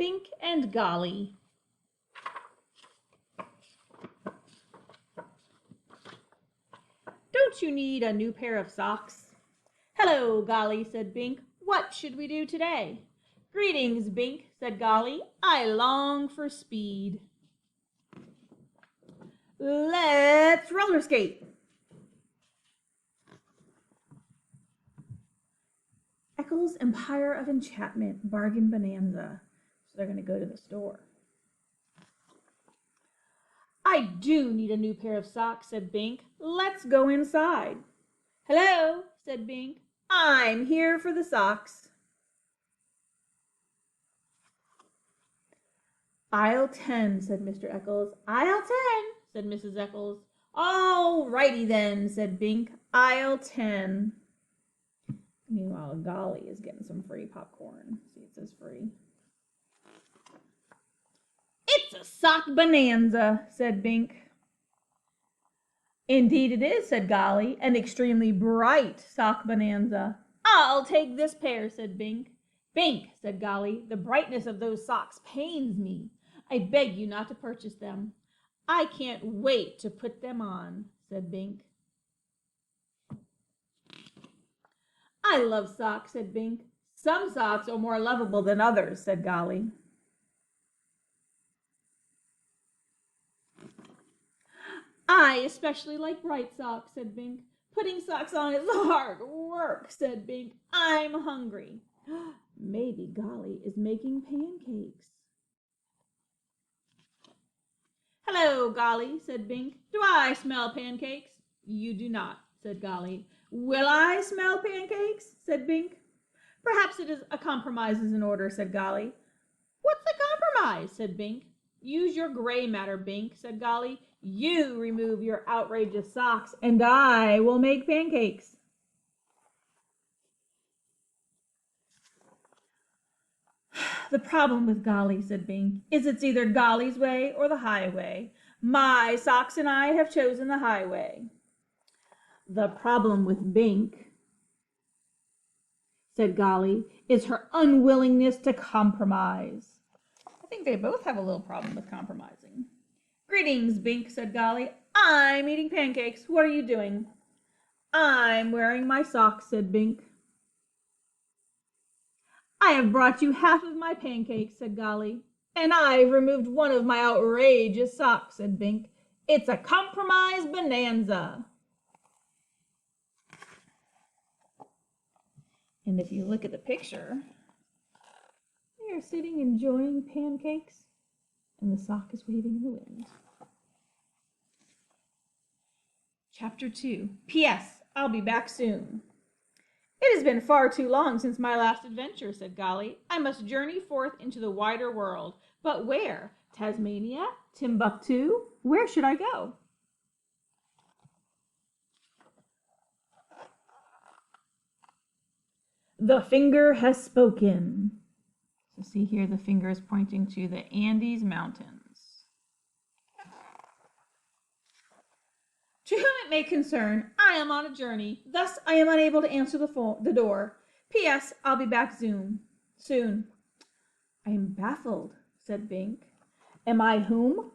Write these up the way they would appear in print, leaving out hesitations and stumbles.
Bink and Gollie. Don't you need a new pair of socks? Hello, Gollie, said Bink. What should we do today? Greetings, Bink, said Gollie. I long for speed. Let's roller skate. Eccles' Empire of Enchantment Bargain Bonanza. So they're going to go to the store. I do need a new pair of socks, said Bink. Let's go inside. Hello, said Bink. I'm here for the socks. Aisle 10, said Mr. Eccles. Aisle 10, said Mrs. Eccles. All righty then, said Bink. Aisle 10. Meanwhile, Gollie is getting some free popcorn. See, it says free. It's a sock bonanza, said Bink. Indeed it is, said Gollie, an extremely bright sock bonanza. I'll take this pair, said Bink. Bink, said Gollie, the brightness of those socks pains me. I beg you not to purchase them. I can't wait to put them on, said Bink. I love socks, said Bink. Some socks are more lovable than others, said Gollie. I especially like bright socks, said Bink. Putting socks on is hard work, said Bink. I'm hungry. Maybe Gollie is making pancakes. Hello, Gollie, said Bink. Do I smell pancakes? You do not, said Gollie. Will I smell pancakes? Said Bink. Perhaps it is a compromise is in order, said Gollie. What's a compromise? Said Bink. Use your gray matter, Bink, said Gollie. You remove your outrageous socks, and I will make pancakes. The problem with Gollie, said Bink, is it's either Gollie's way or the highway. My socks and I have chosen the highway. The problem with Bink, said Gollie, is her unwillingness to compromise. I think they both have a little problem with compromising. Greetings, Bink, said Gollie. I'm eating pancakes. What are you doing? I'm wearing my socks, said Bink. I have brought you half of my pancakes, said Gollie. And I've removed one of my outrageous socks, said Bink. It's a compromise bonanza. And if you look at the picture, they are sitting enjoying pancakes, and the sock is waving in the wind. Chapter 2. P.S. I'll be back soon. It has been far too long since my last adventure, said Gollie. I must journey forth into the wider world. But where? Tasmania? Timbuktu? Where should I go? The finger has spoken. So see here, the finger is pointing to the Andes Mountains. To whom it may concern, I am on a journey. Thus, I am unable to answer the door. P.S. I'll be back soon. I am baffled, said Bink. Am I whom?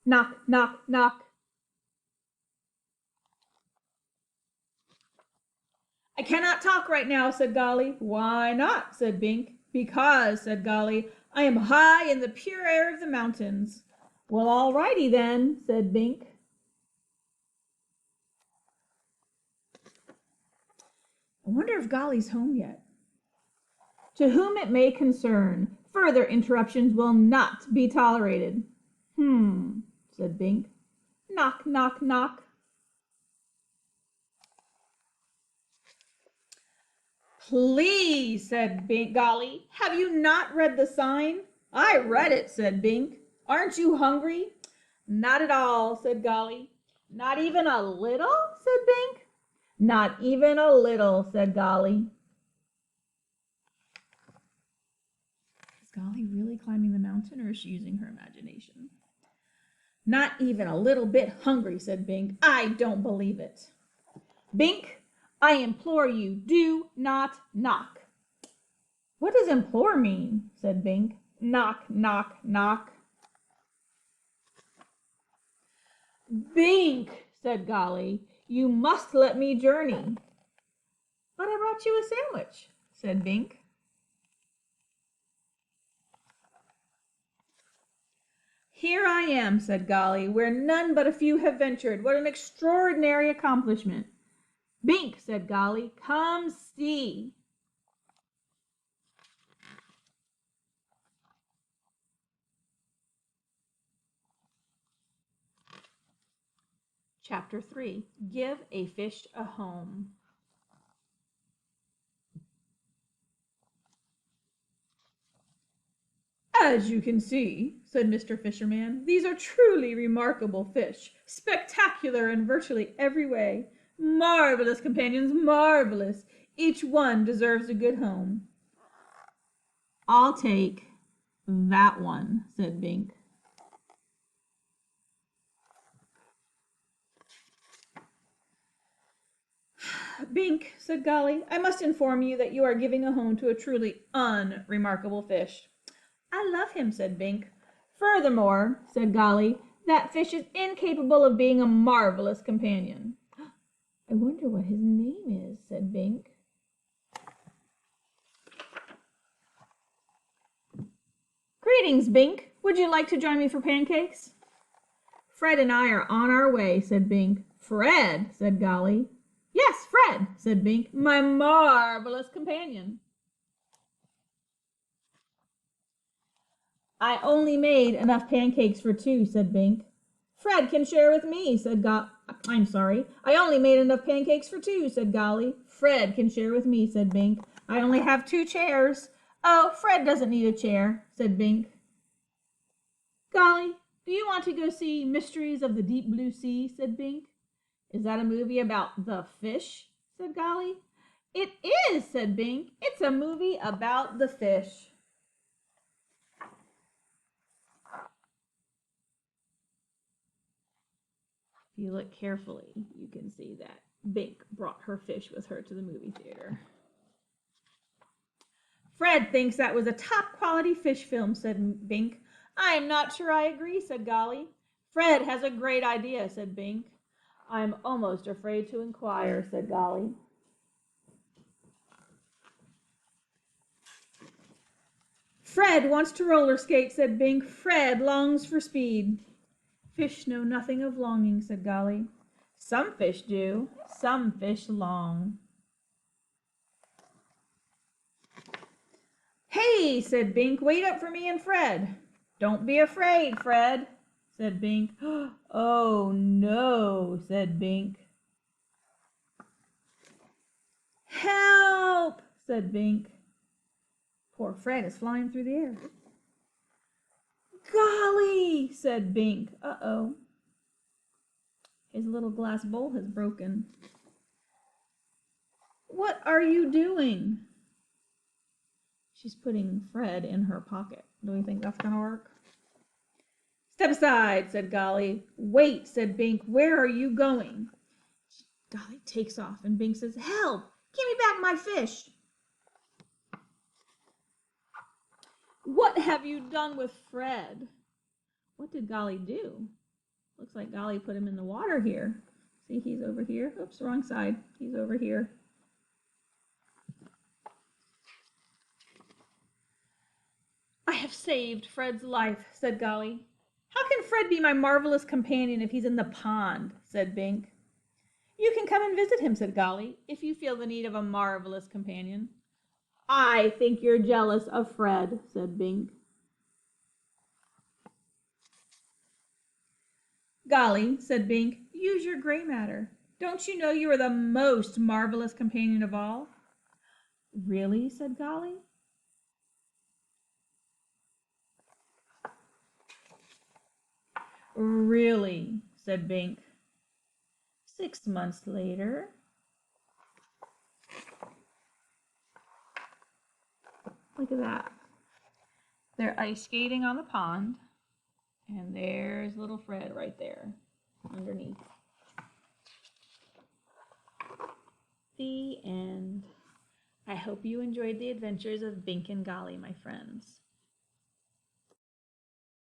Knock, knock, knock. I cannot talk right now, said Gollie. Why not, said Bink. Because, said Gollie, I am high in the pure air of the mountains. Well, all righty then, said Bink. I wonder if Gollie's home yet. To whom it may concern, further interruptions will not be tolerated. Said Bink. Knock, knock, knock. Please, said Gollie, have you not read the sign? I read it, said Bink. Aren't you hungry? Not at all, said Gollie. Not even a little, said Bink. Not even a little, said Gollie. Is Gollie really climbing the mountain, or is she using her imagination? Not even a little bit hungry, said Bink. I don't believe it. Bink, I implore you, do not knock. What does implore mean? Said Bink. Knock, knock, knock. Bink, said Gollie, you must let me journey. But I brought you a sandwich, said Bink. Here I am, said Gollie, where none but a few have ventured. What an extraordinary accomplishment. Bink, said Gollie, come see. Chapter 3. Give a Fish a Home. As you can see, said Mr. Fisherman, these are truly remarkable fish, spectacular in virtually every way. Marvelous companions, marvelous. Each one deserves a good home. I'll take that one, said Bink. Bink, said Gollie, I must inform you that you are giving a home to a truly unremarkable fish. I love him, said Bink. Furthermore, said Gollie, that fish is incapable of being a marvelous companion. I wonder what his name is, said Bink. Greetings, Bink. Would you like to join me for pancakes? Fred and I are on our way, said Bink. Fred, said Gollie. Yes, Fred, said Bink, my marvelous companion. I only made enough pancakes for two, said Bink. Fred can share with me, said I'm sorry. I only made enough pancakes for two, said Gollie. Fred can share with me, said Bink. I only have 2 chairs. Oh, Fred doesn't need a chair, said Bink. Gollie, do you want to go see Mysteries of the Deep Blue Sea, said Bink. Is that a movie about the fish, said Gollie. It is, said Bink. It's a movie about the fish. If you look carefully, you can see that Bink brought her fish with her to the movie theater. Fred thinks that was a top-quality fish film, said Bink. I am not sure I agree, said Gollie. Fred has a great idea, said Bink. I am almost afraid to inquire, said Gollie. Fred wants to roller skate, said Bink. Fred longs for speed. Fish know nothing of longing, said Gollie. Some fish do, some fish long. Hey, said Bink, wait up for me and Fred. Don't be afraid, Fred, said Bink. Oh, no, said Bink. Help, said Bink. Poor Fred is flying through the air. Golly, said Bink. Uh-oh. His little glass bowl has broken. What are you doing? She's putting Fred in her pocket. Do we think that's going to work? Step aside, said Gollie. Wait, said Bink. Where are you going? Gollie takes off, and Bink says, Help! Give me back my fish! What have you done with Fred? What did Gollie do? Looks like Gollie put him in the water here. See, he's over here. Oops, wrong side. He's over here. I have saved Fred's life, said Gollie. How can Fred be my marvelous companion if he's in the pond, said Bink. You can come and visit him, said Gollie, if you feel the need of a marvelous companion. I think you're jealous of Fred, said Bink. Gollie, said Bink, use your gray matter. Don't you know you are the most marvelous companion of all? Really, said Gollie. Really, said Bink. 6 months later. Look at that. They're ice skating on the pond, and there's little Fred right there underneath. The end. I hope you enjoyed the adventures of Bink and Gollie, my friends.